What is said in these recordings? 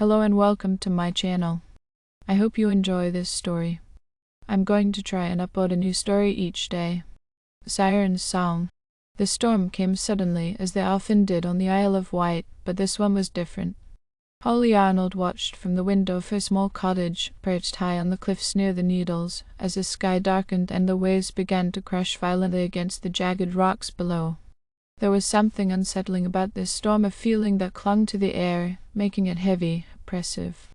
Hello and welcome to my channel. I hope you enjoy this story. I'm going to try and upload a new story each day. Siren's Song. The storm came suddenly, as they often did on the Isle of Wight, but this one was different. Holly Arnold watched from the window of her small cottage, perched high on the cliffs near the Needles, as the sky darkened and the waves began to crash violently against the jagged rocks below. There was something unsettling about this storm, a feeling that clung to the air, making it heavy, oppressive.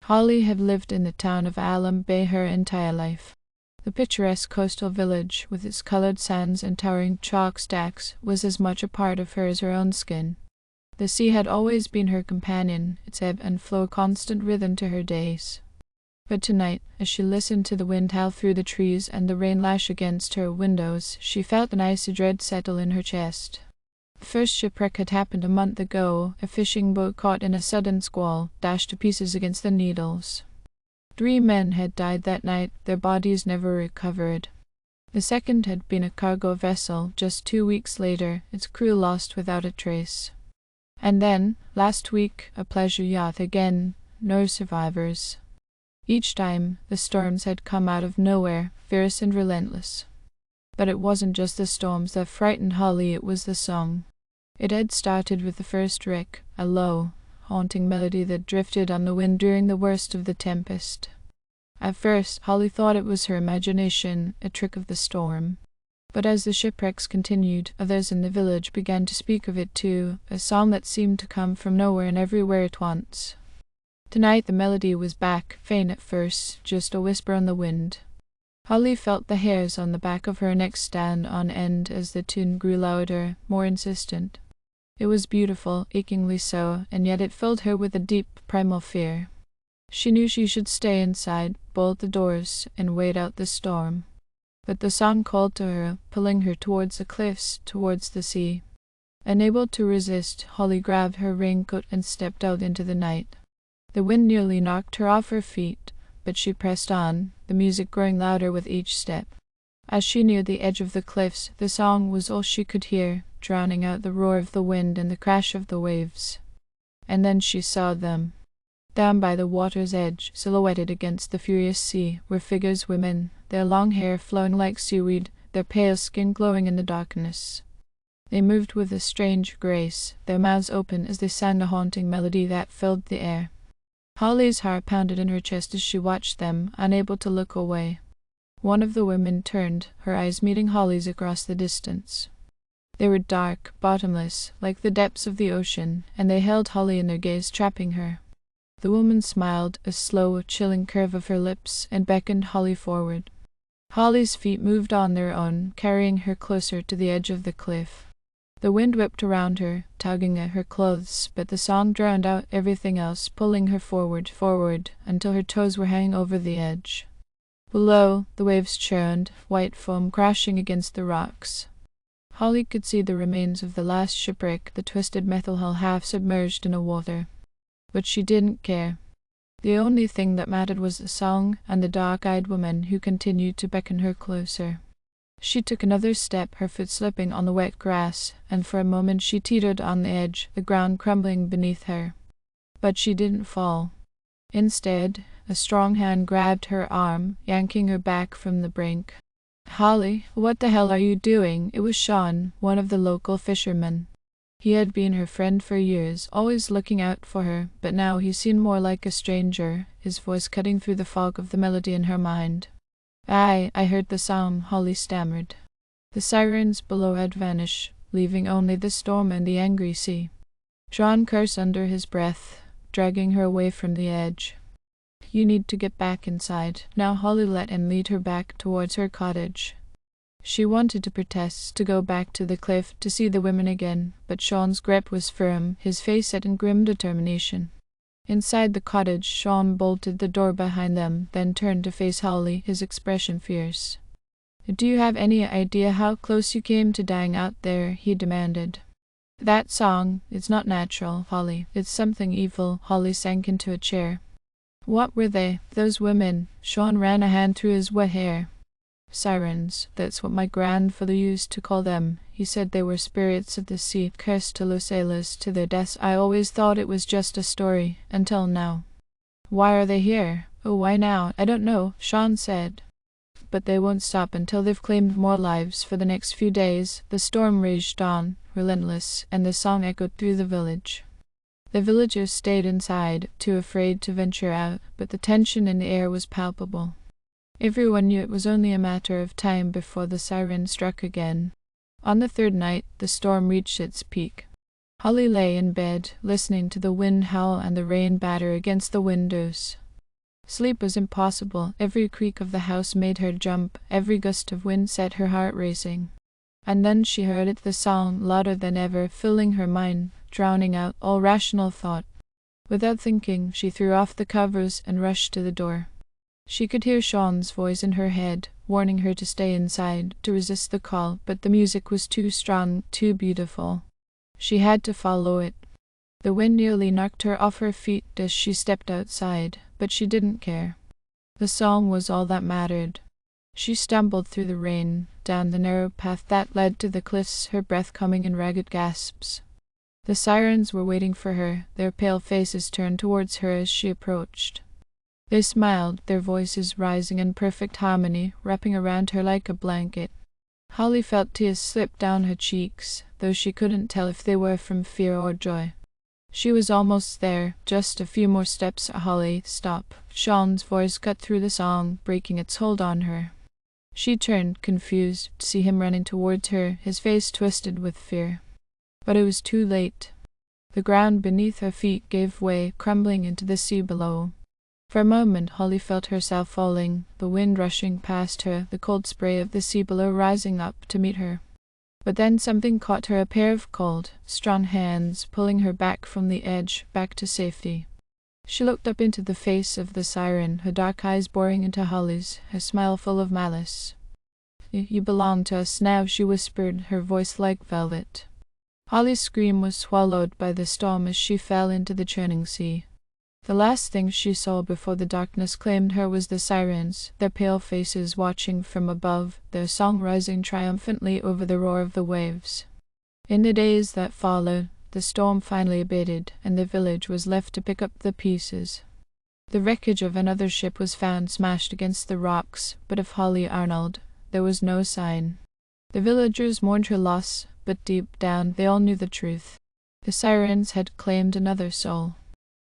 Holly had lived in the town of Alum Bay her entire life. The picturesque coastal village, with its colored sands and towering chalk stacks, was as much a part of her as her own skin. The sea had always been her companion, its ebb and flow a constant rhythm to her days. But tonight, as she listened to the wind howl through the trees and the rain lash against her windows, she felt an icy dread settle in her chest. The first shipwreck had happened a month ago, a fishing boat caught in a sudden squall, dashed to pieces against the Needles. 3 men had died that night, their bodies never recovered. The second had been a cargo vessel, just 2 weeks later, its crew lost without a trace. And then, last week, a pleasure yacht again, no survivors. Each time, the storms had come out of nowhere, fierce and relentless. But it wasn't just the storms that frightened Holly, it was the song. It had started with the first wreck, a low, haunting melody that drifted on the wind during the worst of the tempest. At first, Holly thought it was her imagination, a trick of the storm. But as the shipwrecks continued, others in the village began to speak of it too, a song that seemed to come from nowhere and everywhere at once. Tonight the melody was back, faint at first, just a whisper on the wind. Holly felt the hairs on the back of her neck stand on end as the tune grew louder, more insistent. It was beautiful, achingly so, and yet it filled her with a deep, primal fear. She knew she should stay inside, bolt the doors, and wait out the storm. But the song called to her, pulling her towards the cliffs, towards the sea. Unable to resist, Holly grabbed her raincoat and stepped out into the night. The wind nearly knocked her off her feet, but she pressed on, the music growing louder with each step. As she neared the edge of the cliffs, the song was all she could hear, drowning out the roar of the wind and the crash of the waves. And then she saw them. Down by the water's edge, silhouetted against the furious sea, were figures, women, their long hair flowing like seaweed, their pale skin glowing in the darkness. They moved with a strange grace, their mouths open as they sang a haunting melody that filled the air. Holly's heart pounded in her chest as she watched them, unable to look away. One of the women turned, her eyes meeting Holly's across the distance. They were dark, bottomless, like the depths of the ocean, and they held Holly in their gaze, trapping her. The woman smiled, a slow, chilling curve of her lips, and beckoned Holly forward. Holly's feet moved on their own, carrying her closer to the edge of the cliff. The wind whipped around her, tugging at her clothes, but the song drowned out everything else, pulling her forward, until her toes were hanging over the edge. Below, the waves churned, white foam crashing against the rocks. Holly could see the remains of the last shipwreck, the twisted metal hull half submerged in the water. But she didn't care. The only thing that mattered was the song and the dark-eyed woman who continued to beckon her closer. She took another step, her foot slipping on the wet grass, and for a moment she teetered on the edge, the ground crumbling beneath her. But she didn't fall. Instead, a strong hand grabbed her arm, yanking her back from the brink. "Holly, what the hell are you doing?" It was Sean, one of the local fishermen. He had been her friend for years, always looking out for her, but now he seemed more like a stranger, his voice cutting through the fog of the melody in her mind. I heard the sound," Holly stammered. The sirens below had vanished, leaving only the storm and the angry sea. Sean cursed under his breath, dragging her away from the edge. "You need to get back inside." Now Holly let him lead her back towards her cottage. She wanted to protest, to go back to the cliff, to see the women again, but Sean's grip was firm, his face set in grim determination. Inside the cottage, Sean bolted the door behind them, then turned to face Holly, his expression fierce. "Do you have any idea how close you came to dying out there?" he demanded. "That song, it's not natural, Holly. It's something evil." Holly sank into a chair. "What were they, those women?" Sean ran a hand through his wet hair. Sirens, that's what my grandfather used to call them. He said they were spirits of the sea, cursed to lose sailors to their deaths. I always thought it was just a story, until now. Why are they here? Oh, why now? I don't know, Sean said. But they won't stop until they've claimed more lives. For the next few days, the storm raged on, relentless, and the song echoed through the village. The villagers stayed inside, too afraid to venture out, but the tension in the air was palpable. Everyone knew it was only a matter of time before the siren struck again. On the third night, the storm reached its peak. Holly lay in bed, listening to the wind howl and the rain batter against the windows. Sleep was impossible. Every creak of the house made her jump, every gust of wind set her heart racing. And then she heard it, the song, louder than ever, filling her mind, drowning out all rational thought. Without thinking, she threw off the covers and rushed to the door. She could hear Sean's voice in her head, warning her to stay inside, to resist the call, but the music was too strong, too beautiful. She had to follow it. The wind nearly knocked her off her feet as she stepped outside, but she didn't care. The song was all that mattered. She stumbled through the rain, down the narrow path that led to the cliffs, her breath coming in ragged gasps. The sirens were waiting for her, their pale faces turned towards her as she approached. They smiled, their voices rising in perfect harmony, wrapping around her like a blanket. Holly felt tears slip down her cheeks, though she couldn't tell if they were from fear or joy. She was almost there, just a few more steps. Holly, stop. Sean's voice cut through the song, breaking its hold on her. She turned, confused, to see him running towards her, his face twisted with fear. But it was too late. The ground beneath her feet gave way, crumbling into the sea below. For a moment Holly felt herself falling, the wind rushing past her, the cold spray of the sea below rising up to meet her. But then something caught her, a pair of cold, strong hands, pulling her back from the edge, back to safety. She looked up into the face of the siren, her dark eyes boring into Holly's, her smile full of malice. "You belong to us now," she whispered, her voice like velvet. Holly's scream was swallowed by the storm as she fell into the churning sea. The last thing she saw before the darkness claimed her was the sirens, their pale faces watching from above, their song rising triumphantly over the roar of the waves. In the days that followed, the storm finally abated, and the village was left to pick up the pieces. The wreckage of another ship was found smashed against the rocks, but of Holly Arnold there was no sign. The villagers mourned her loss, but deep down they all knew the truth. The sirens had claimed another soul.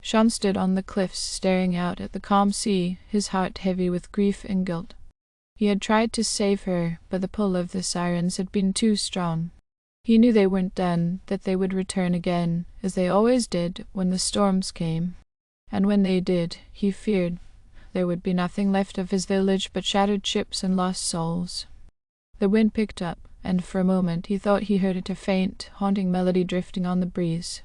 Sean stood on the cliffs, staring out at the calm sea, his heart heavy with grief and guilt. He had tried to save her, but the pull of the sirens had been too strong. He knew they weren't done, that they would return again, as they always did when the storms came. And when they did, he feared there would be nothing left of his village but shattered ships and lost souls. The wind picked up, and for a moment he thought he heard it, a faint, haunting melody drifting on the breeze.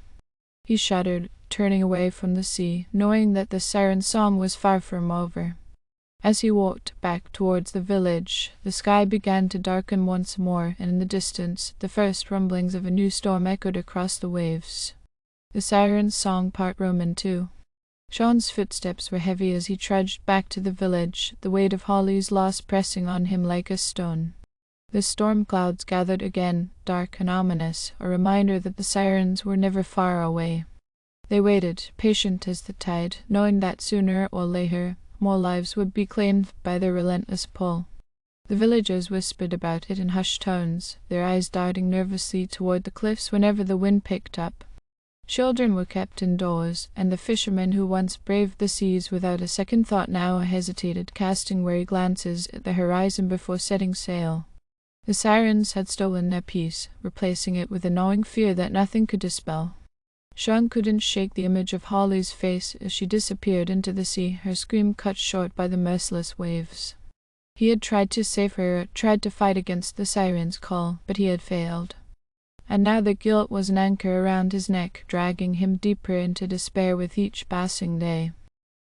He shuddered, turning away from the sea, knowing that the siren's song was far from over. As he walked back towards the village, the sky began to darken once more, and in the distance the first rumblings of a new storm echoed across the waves. The siren's song part Roman too. Sean's footsteps were heavy as he trudged back to the village, the weight of Holly's loss pressing on him like a stone. The storm clouds gathered again, dark and ominous, a reminder that the sirens were never far away. They waited, patient as the tide, knowing that sooner or later more lives would be claimed by their relentless pull. The villagers whispered about it in hushed tones, their eyes darting nervously toward the cliffs whenever the wind picked up. Children were kept indoors, and the fishermen who once braved the seas without a second thought now hesitated, casting wary glances at the horizon before setting sail. The sirens had stolen their peace, replacing it with a gnawing fear that nothing could dispel. Sean couldn't shake the image of Holly's face as she disappeared into the sea, her scream cut short by the merciless waves. He had tried to save her, tried to fight against the siren's call, but he had failed. And now the guilt was an anchor around his neck, dragging him deeper into despair with each passing day.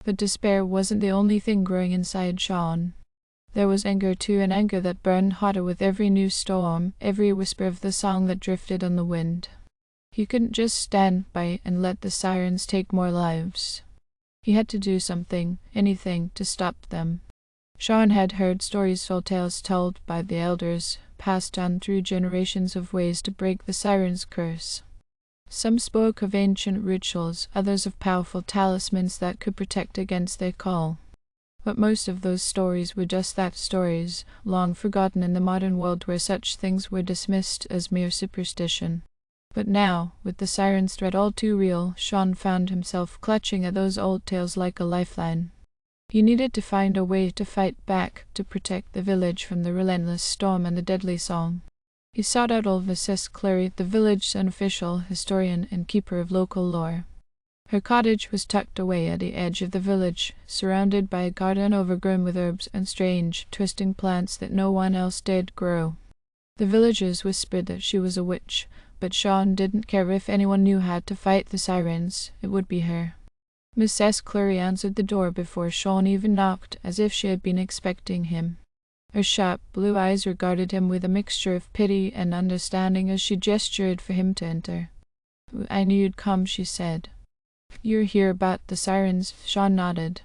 But despair wasn't the only thing growing inside Sean. There was anger too, an anger that burned hotter with every new storm, every whisper of the song that drifted on the wind. He couldn't just stand by and let the sirens take more lives. He had to do something, anything, to stop them. Sean had heard stories or tales told by the elders, passed down through generations of ways to break the Siren's curse. Some spoke of ancient rituals, others of powerful talismans that could protect against their call. But most of those stories were just that, stories, long forgotten in the modern world where such things were dismissed as mere superstition. But now, with the Siren's threat all too real, Sean found himself clutching at those old tales like a lifeline. He needed to find a way to fight back, to protect the village from the relentless storm and the deadly song. He sought out old Mrs. Cleary, the village's unofficial historian and keeper of local lore. Her cottage was tucked away at the edge of the village, surrounded by a garden overgrown with herbs and strange, twisting plants that no one else dared grow. The villagers whispered that she was a witch, but Sean didn't care if anyone knew how to fight the Sirens. It would be her. Mrs. Cleary answered the door before Sean even knocked, as if she had been expecting him. Her sharp blue eyes regarded him with a mixture of pity and understanding as she gestured for him to enter. "I knew you'd come," she said. "You're here about the Sirens?" Sean nodded.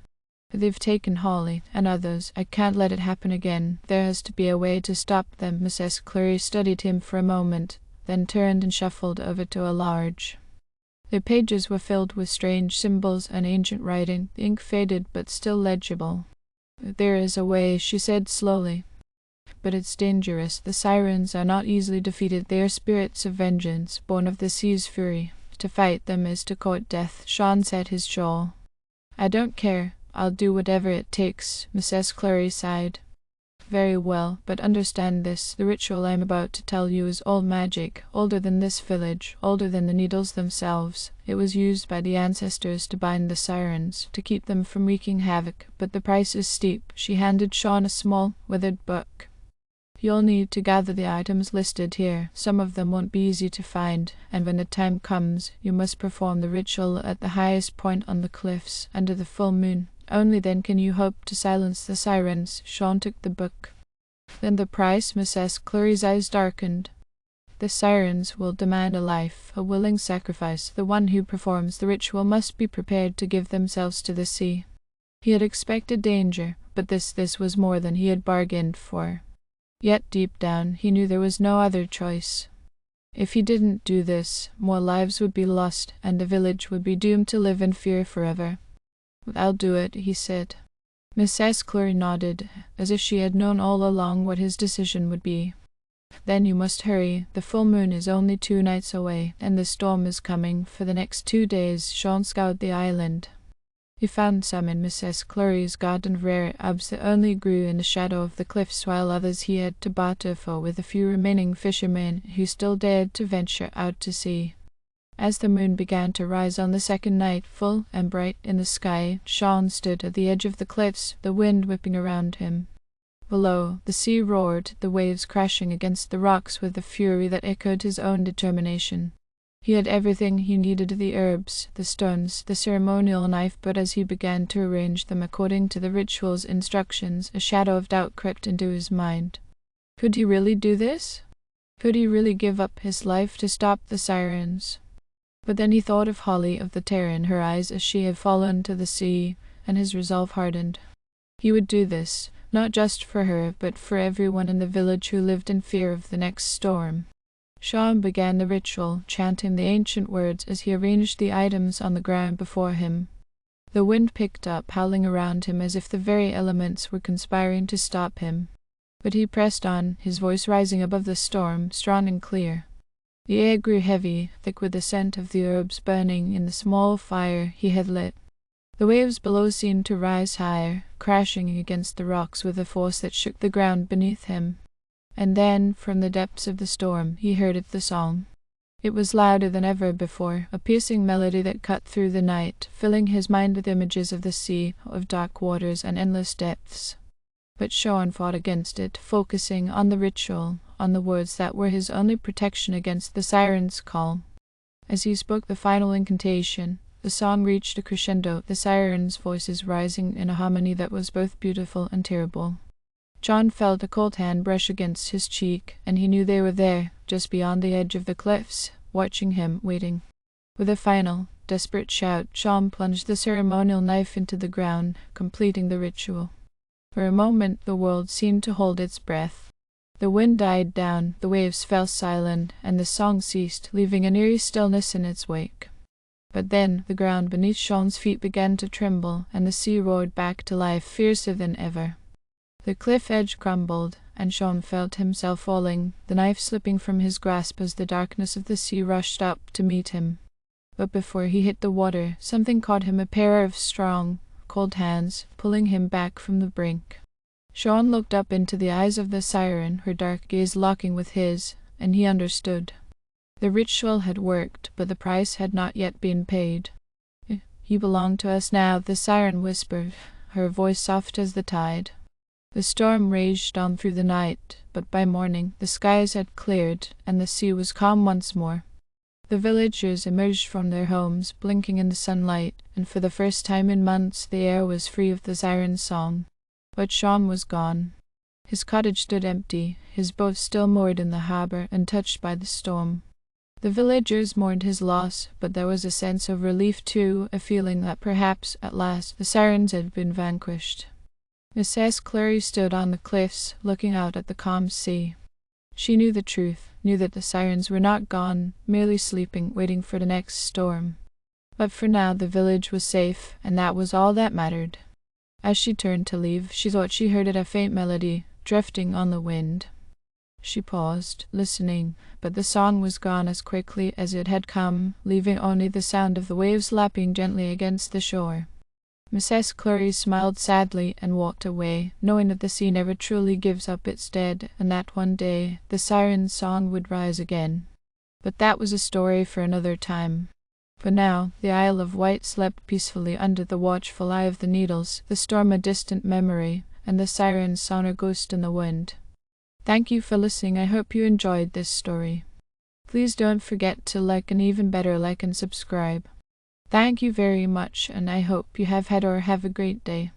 "They've taken Holly, and others. I can't let it happen again. There has to be a way to stop them." Mrs. Cleary studied him for a moment, then turned and shuffled over to a large. Their pages were filled with strange symbols and ancient writing, the ink faded but still legible. "There is a way," she said slowly. "But it's dangerous. The Sirens are not easily defeated. They are spirits of vengeance, born of the sea's fury. To fight them is to court death." Sean set his jaw. "I don't care. I'll do whatever it takes." Mrs. Cleary sighed. "Very well, but understand this. The ritual I'm about to tell you is old magic, older than this village, older than the needles themselves. It was used by the ancestors to bind the Sirens, to keep them from wreaking havoc, but the price is steep." She handed Sean a small, withered book. "You'll need to gather the items listed here. Some of them won't be easy to find, and when the time comes, you must perform the ritual at the highest point on the cliffs, under the full moon. Only then can you hope to silence the Sirens." Sean took the book. "Then the price?" Mrs. Cleary's eyes darkened. "The Sirens will demand a life, a willing sacrifice. The one who performs the ritual must be prepared to give themselves to the sea." He had expected danger, but this was more than he had bargained for. Yet deep down he knew there was no other choice. If he didn't do this, more lives would be lost, and the village would be doomed to live in fear forever. "I'll do it," he said. Mrs. Cleary nodded, as if she had known all along what his decision would be. "Then you must hurry. The full moon is only 2 nights away, and the storm is coming. For the next 2 days Sean scoured the island. He found some in Mrs. Cleary's garden of rare herbs that only grew in the shadow of the cliffs, while others he had to barter for with the few remaining fishermen who still dared to venture out to sea. As the moon began to rise on the second night, full and bright in the sky, Sean stood at the edge of the cliffs, the wind whipping around him. Below, the sea roared, the waves crashing against the rocks with a fury that echoed his own determination. He had everything he needed: the herbs, the stones, the ceremonial knife, but as he began to arrange them according to the ritual's instructions, a shadow of doubt crept into his mind. Could he really do this? Could he really give up his life to stop the Sirens? But then he thought of Holly, of the terror in her eyes as she had fallen to the sea, and his resolve hardened. He would do this, not just for her, but for everyone in the village who lived in fear of the next storm. Sean began the ritual, chanting the ancient words as he arranged the items on the ground before him. The wind picked up, howling around him as if the very elements were conspiring to stop him. But he pressed on, his voice rising above the storm, strong and clear. The air grew heavy, thick with the scent of the herbs burning in the small fire he had lit. The waves below seemed to rise higher, crashing against the rocks with a force that shook the ground beneath him. And then, from the depths of the storm, he heard the song. It was louder than ever before, a piercing melody that cut through the night, filling his mind with images of the sea, of dark waters and endless depths. But Sean fought against it, focusing on the ritual, on the words that were his only protection against the Siren's call. As he spoke the final incantation, the song reached a crescendo, the Sirens' voices rising in a harmony that was both beautiful and terrible. John felt a cold hand brush against his cheek, and he knew they were there, just beyond the edge of the cliffs, watching him, waiting. With a final, desperate shout, Sean plunged the ceremonial knife into the ground, completing the ritual. For a moment the world seemed to hold its breath. The wind died down, the waves fell silent, and the song ceased, leaving an eerie stillness in its wake. But then the ground beneath Sean's feet began to tremble, and the sea roared back to life, fiercer than ever. The cliff edge crumbled, and Sean felt himself falling, the knife slipping from his grasp as the darkness of the sea rushed up to meet him. But before he hit the water, something caught him, a pair of strong, cold hands, pulling him back from the brink. Sean looked up into the eyes of the Siren, her dark gaze locking with his, and he understood. The ritual had worked, but the price had not yet been paid. "You belong to us now," the Siren whispered, her voice soft as the tide. The storm raged on through the night, but by morning the skies had cleared, and the sea was calm once more. The villagers emerged from their homes, blinking in the sunlight, and for the first time in months the air was free of the siren's song. But Sean was gone. His cottage stood empty, his boat still moored in the harbour, untouched by the storm. The villagers mourned his loss, but there was a sense of relief too, a feeling that perhaps, at last, the sirens had been vanquished. Mrs. Cleary stood on the cliffs, looking out at the calm sea. She knew the truth, knew that the sirens were not gone, merely sleeping, waiting for the next storm. But for now the village was safe, and that was all that mattered. As she turned to leave, she thought she heard a faint melody, drifting on the wind. She paused, listening, but the song was gone as quickly as it had come, leaving only the sound of the waves lapping gently against the shore. Mrs. Cleary smiled sadly and walked away, knowing that the sea never truly gives up its dead, and that one day the siren's song would rise again. But that was a story for another time. For now, the Isle of Wight slept peacefully under the watchful eye of the Needles, the storm a distant memory, and the siren's song a ghost in the wind. Thank you for listening. I hope you enjoyed this story. Please don't forget to like, and even better, like and subscribe. Thank you very much, and I hope you have had or have a great day.